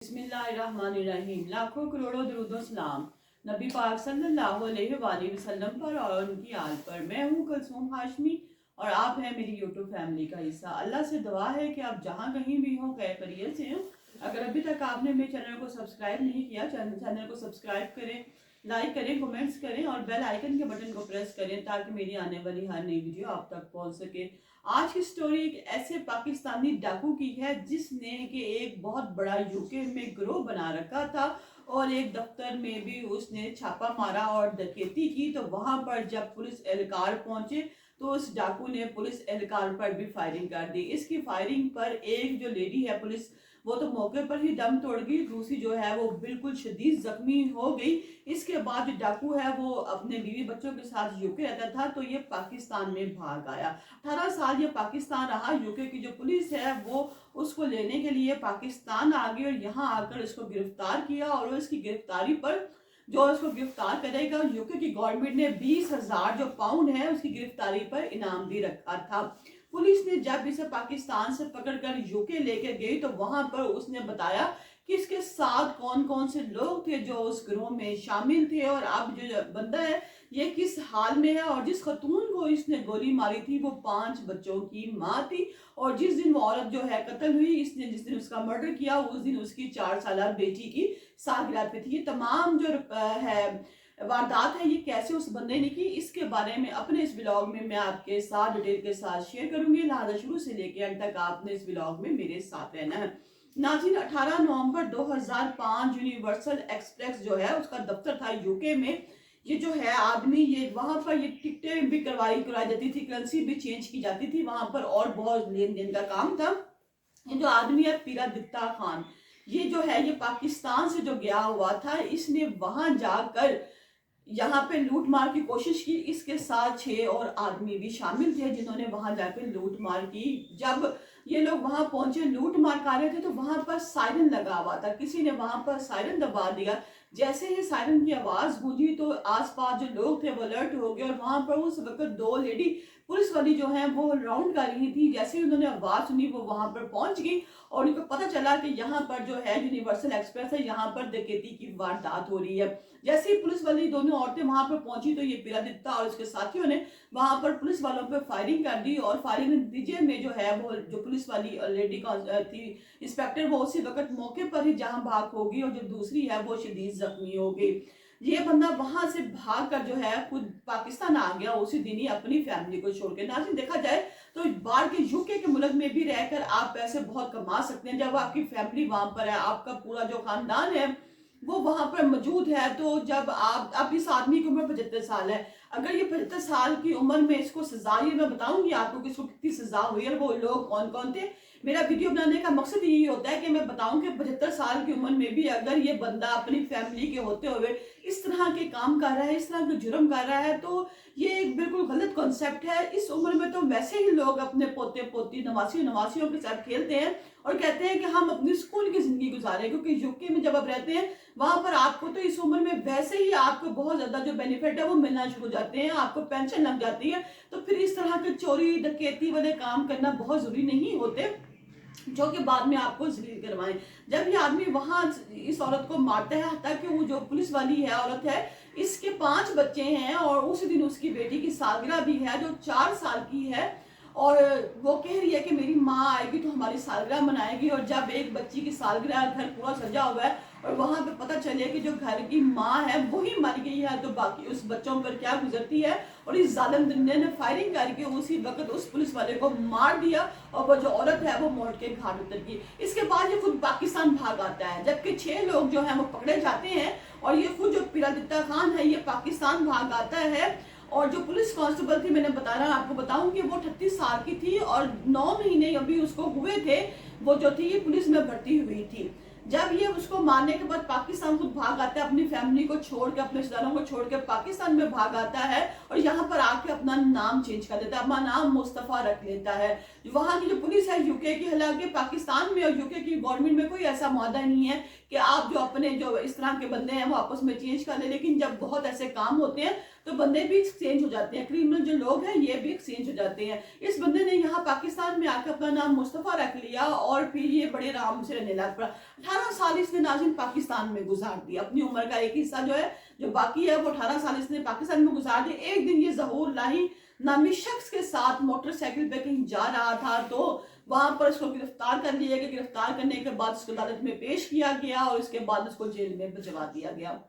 बिस्मिल्लाहिर्रहमानिर्रहीम। लाखों करोड़ों दुरूदो सलाम नबी पाक सल्लल्लाहु अलैहि वसल्लम पर और उनकी आल पर। मैं हूँ कुलसूम हाशमी और आप हैं मेरी यूट्यूब फैमिली का हिस्सा। अल्लाह से दुआ है कि आप जहाँ कहीं भी हों खैर खैरियत से हों। अगर अभी तक आपने मेरे चैनल को सब्सक्राइब नहीं किया, चैनल को सब्सक्राइब करें, लाइक करें, कमेंट्स करें और बेल आइकन के बटन को प्रेस करें ताकि मेरी आने वाली हर नई वीडियो आप तक पहुंच सके। आज की स्टोरी एक ऐसे पाकिस्तानी डाकू की है जिसने कि एक बहुत बड़ा यूके में गिरोह बना रखा था और एक दफ्तर में भी उसने छापा मारा और डकैती की। तो वहां पर जब पुलिस एहलकार पहुंचे तो उस डाकू ने पुलिस एहलकार पर भी फायरिंग कर दी। इसकी फायरिंग पर एक जो लेडी है पुलिस, वो तो मौके पर ही दम तोड़ गई, दूसरी जो है वो बिल्कुल शदीद जख्मी हो गई। इसके बाद जो डाकू है वो अपने बीवी बच्चों के साथ यूके रहता था तो ये पाकिस्तान में भाग आया। 18 साल ये पाकिस्तान रहा। यूके की जो पुलिस है वो उसको लेने के लिए पाकिस्तान आ गई और यहाँ आकर इसको गिरफ्तार किया और इसकी गिरफ्तारी पर जो उसको गिरफ्तार करेगा यूके की गवर्नमेंट ने 20,000 जो पाउंड है उसकी गिरफ्तारी पर इनाम भी रखा था। पुलिस ने जब इसे पाकिस्तान से पकड़कर यूके लेकर गई तो वहां पर उसने बताया कि इसके साथ कौन कौन से लोग थे जो उस गिरोह में शामिल थे और अब जो बंदा है ये किस हाल में है। और जिस खतून को इसने गोली मारी थी वो 5 बच्चों की माँ थी और जिस दिन वो औरत जो है कत्ल हुई, इसने जिस दिन उसका मर्डर किया उस दिन उसकी 4 साल बेटी की सालगिरह पे थी। ये तमाम जो है वारदात है ये कैसे उस बंदे ने की, इसके बारे में अपने इस ब्लॉग में मैं आपके साथ डिटेल के साथ शेयर करूंगी। लिहाजा शुरू से लेकर अंत तक आपने इस ब्लॉग में मेरे साथ रहना है। नाज़रीन, 18 नवंबर 2005 यूनिवर्सल एक्सप्रेस जो है उसका दफ्तर था यूके में। ये जो है आदमी ये वहां पर ये टिकटें भी करवाई जाती थी, करेंसी भी चेंज की जाती थी वहां पर और बहुत लेन देन का काम था। ये जो आदमी है पीरादित्ता खान, ये जो है ये पाकिस्तान से जो गया हुआ था, इसने वहां जाकर यहाँ पे लूट मार की कोशिश की। इसके साथ 6 और आदमी भी शामिल थे जिन्होंने वहां जाकर लूट मार की। जब ये लोग वहां पहुंचे लूट मार कर रहे थे तो वहां पर सायरन लगा हुआ था, किसी ने वहां पर सायरन दबा दिया। जैसे ही सायरन की आवाज गूंजी तो आसपास जो लोग थे वो अलर्ट हो गए और वहां पर उस वक्त 2 लेडी पुलिस वाली जो है वो राउंड कर रही थी। जैसे ही उन्होंने आवाज सुनी वो वहां पर पहुंच गई और उनको पता चला कि यहाँ पर जो है यूनिवर्सल एक्सप्रेस है, यहाँ पर डकैती की वारदात हो रही है। जैसे ही पुलिस वाली दोनों औरतें वहां पर पहुंची तो ये पीरादित्ता और उसके साथियों ने वहां पर पुलिस वालों पर फायरिंग कर दी और फायरिंग नतीजे में जो है वो जो पुलिस वाली लेडी थी इंस्पेक्टर, वो उसी वक्त मौके पर ही जहां भाग हो गई और जो दूसरी है वो शदीद जख्मी हो गई। ये बंदा वहां से भाग कर जो है खुद पाकिस्तान आ गया उसी दिन ही अपनी फैमिली को छोड़ के। नाज़रीन, देखा जाए तो बाहर के यूके के मुल्क में भी रहकर आप पैसे बहुत कमा सकते हैं। जब आपकी फैमिली वहां पर है, आपका पूरा जो खानदान है वो वहां पर मौजूद है, तो जब आप इस आदमी की उम्र 75 साल है, अगर ये 75 साल की उम्र में इसको सजा, ये मैं बताऊंगी आपको कि इसको कितनी सजा हुई है और वो लोग कौन कौन थे। मेरा वीडियो बनाने का मकसद यही होता है कि मैं बताऊं कि 75 साल की उम्र में भी अगर ये बंदा अपनी फैमिली के होते हुए इस तरह के काम कर रहा है, इस तरह के जुर्म कर रहा है, तो ये एक बिल्कुल गलत कॉन्सेप्ट है। इस उम्र में तो वैसे ही लोग अपने पोते पोती नवासियों के साथ खेलते हैं और कहते हैं कि हम अपनी स्कूल की जिंदगी गुजारें, क्योंकि यूके में जब आप रहते हैं वहां पर आपको तो इस उम्र में वैसे ही आपको बहुत ज्यादा जो बेनिफिट है वो मिलना शुरू हो जाते हैं, आपको पेंशन लग जाती है। तो फिर इस तरह के चोरी डकैती वाले काम करना बहुत जरूरी नहीं होते जो कि बाद में आपको जलील करवाएं। जब ये आदमी वहां इस औरत को मारता है, ताकि वो जो पुलिस वाली है औरत है, इसके 5 बच्चे हैं और उस दिन उसकी बेटी की सालगिरह भी है जो 4 साल की है और वो कह रही है कि मेरी माँ आएगी तो हमारी सालगिरह मनाएगी। और जब एक बच्ची की सालगिरह, घर पूरा सजा हुआ है और वहां पे पता चले कि जो घर की माँ है वही मर गई है, तो बाकी उस बच्चों पर क्या गुजरती है। और इस जालिम दुनिया ने फायरिंग करके उसी वक्त उस पुलिस वाले को मार दिया और वो जो औरत है वो मौत के घाट उतर गई। इसके बाद ये खुद पाकिस्तान भाग आता है, जबकि 6 लोग जो है वो पकड़े जाते हैं और ये खुद जो पीरादित्ता खान है ये पाकिस्तान भाग आता है। और जो पुलिस कांस्टेबल थी, मैंने आपको बताऊं कि वो 38 साल की थी और 9 महीने अभी उसको हुए थे, वो जो थी ये पुलिस में भर्ती हुई थी। जब ये उसको मारने के बाद पाकिस्तान खुद भाग आता है, अपनी फैमिली को छोड़ के, अपने रिश्तेदारों को छोड़ के पाकिस्तान में भाग आता है और यहाँ पर आके अपना नाम चेंज कर देता है, अपना नाम मुस्तफा रख लेता है। वहाँ की जो पुलिस है यूके की, हालांकि पाकिस्तान में और यूके की गवर्नमेंट में कोई ऐसा मुआहदा नहीं है कि आप जो अपने जो इस तरह के बंदे हैं वो आपस में चेंज कर ले, लेकिन जब बहुत ऐसे काम होते हैं तो बंदे भी एक्सचेंज हो जाते हैं, क्रिमिनल जो लोग हैं ये भी एक्सचेंज हो जाते हैं। इस बंदे ने यहाँ पाकिस्तान में आकर अपना नाम मुस्तफ़ा रख लिया और फिर ये बड़े आराम से रहने लग पड़ा। 18 साल इसने नाज़रीन पाकिस्तान में गुजार दिया, अपनी उम्र का एक हिस्सा जो है जो बाकी है वो 18 साल इसने पाकिस्तान में गुजार दिया। एक दिन ये ज़हूर लाही नामी शख्स के साथ मोटरसाइकिल पे कहीं जा रहा था तो वहां पर उसको गिरफ्तार कर लिया गया। गिरफ्तार करने के बाद उसको अदालत में पेश किया गया और इसके बाद उसको जेल में भिजवा दिया गया।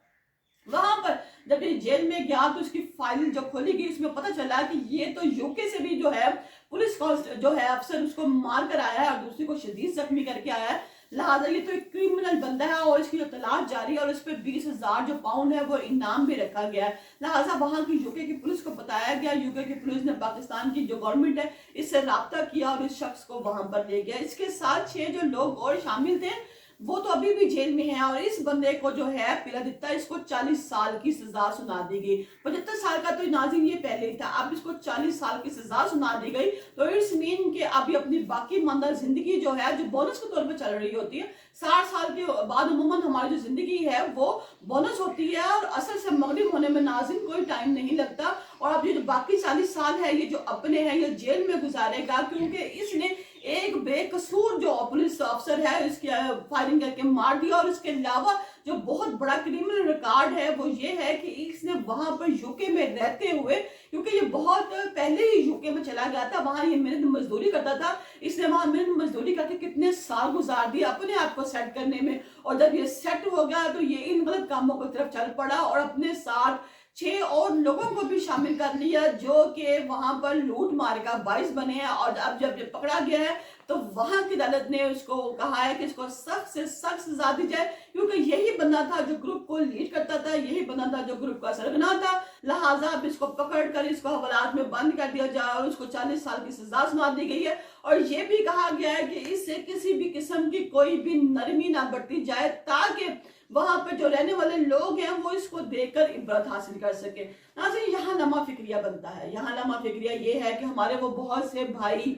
वहां पर जब ये जेल में गया तो उसकी फाइल जो खोली गई उसमें पता चला कि ये तो यूके से भी जो है पुलिस जो है अफसर उसको मार कर आया है और दूसरी को शदीद जख्मी करके आया है। लिहाजा ये तो एक क्रिमिनल बंदा है और इसकी जो तलाश जारी है और इस पर 20,000 जो पाउंड है वो इनाम भी रखा गया है। लिहाजा वहां की यूके की पुलिस को बताया गया, यूके की पुलिस ने पाकिस्तान की जो गवर्नमेंट है इससे राब्ता किया और इस शख्स को वहां पर ले गया। इसके साथ 6 जो लोग और शामिल थे वो तो अभी भी जेल में है और इस बंदे को जो है पिला दिता इसको 40 साल की सजा सुना दी गई। 75 साल का तो नाज़रीन ये पहले ही था, अब इसको 40 साल की सजा सुना दी गई। तो इट्स मीन कि अभी अपनी बाकी मानदार जिंदगी जो है जो बोनस के तौर पर चल रही होती है, 60 साल के बाद उमूमन हमारी जो जिंदगी है वो बोनस होती है और असल से मगरिब होने में नाज़रीन कोई टाइम नहीं लगता। और अब ये जो बाकी 40 साल है ये जो अपने हैं ये जेल में गुजारेगा क्योंकि इसने एक बेकसूर जो पुलिस अफसर है इसकी फायरिंग करके मार दिया। और इसके अलावा जो बहुत बड़ा क्रिमिनल रिकॉर्ड है वो ये है कि इसने वहां पर यूके में रहते हुए, क्योंकि ये बहुत पहले ही यूके में चला गया था, वहां ये मेहनत मजदूरी करता था, इसने वहां मेहनत मजदूरी करके कितने साल गुजार दिए अपने आप को सेट करने में। और जब ये सेट हो गया तो ये इन गलत कामों की तरफ चल पड़ा और अपने साथ 6 और लोगों को भी शामिल कर लिया जो कि वहां पर लूट मार का बाइस बने हैं। और अब जब ये पकड़ा गया है तो वहां की अदालत ने उसको कहा है कि इसको सख्त से सख्त सजा दी जाए क्योंकि यही बंदा था जो ग्रुप को लीड करता था, यही बंदा था जो ग्रुप का सरगना था। लिहाजा अब इसको पकड़ कर इसको हवालात में बंद कर दिया जाए और उसको 40 साल की सजा सुना दी गई है। और ये भी कहा गया है कि इससे किसी भी किस्म की कोई भी नरमी ना बरती जाए ताकि वहां पे जो रहने वाले लोग हैं वो इसको देखकर इबरत हासिल कर सके। नाज़रीन यहाँ लम्हा फिक्रिया बनता है, यहाँ लम्हा फिक्रिया ये है कि हमारे वो बहुत से भाई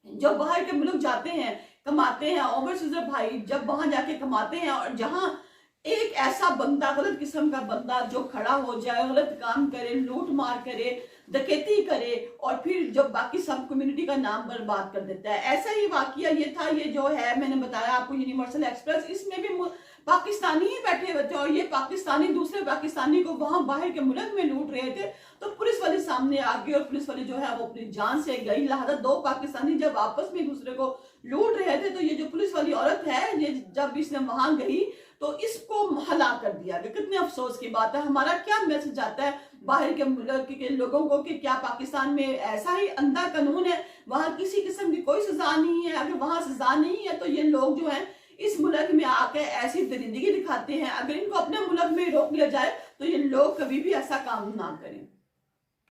जो बाहर के मुल्क जाते हैं कमाते हैं, ओवरसीज भाई जब वहां जाके कमाते हैं और जहां एक ऐसा बंदा गलत किस्म का बंदा जो खड़ा हो जाए, गलत काम करे, लूट मार करे, डकैती करे और फिर जब बाकी सब कम्युनिटी का नाम बर्बाद कर देता है। ऐसा ही वाकया ये था, ये जो है मैंने बताया आपको यूनिवर्सल एक्सप्रेस, इसमें भी पाकिस्तानी ही बैठे हुए थे और ये पाकिस्तानी दूसरे पाकिस्तानी को वहां बाहर के मुल्क में लूट रहे थे। तो पुलिस वाले सामने आ गए और पुलिस वाले जो है वो अपनी जान से गई। लिहाजा 2 पाकिस्तानी जब आपस में एक दूसरे को लूट रहे थे तो ये जो पुलिस वाली औरत है ये जब इसने वहां गई तो इसको हलाक कर दिया गया। कितने अफसोस की बात है। हमारा क्या मैसेज आता है बाहर के मुल्क के लोगों को कि क्या पाकिस्तान में ऐसा ही अंधा कानून है, वहां किसी किस्म की कोई सजा नहीं है। अगर वहां सजा नहीं है तो ये लोग जो है इस मुल्क में आकर ऐसी दरिंदगी दिखाते हैं। अगर इनको अपने मुल्क में रोक लिया जाए तो ये लोग कभी भी ऐसा काम ना करें।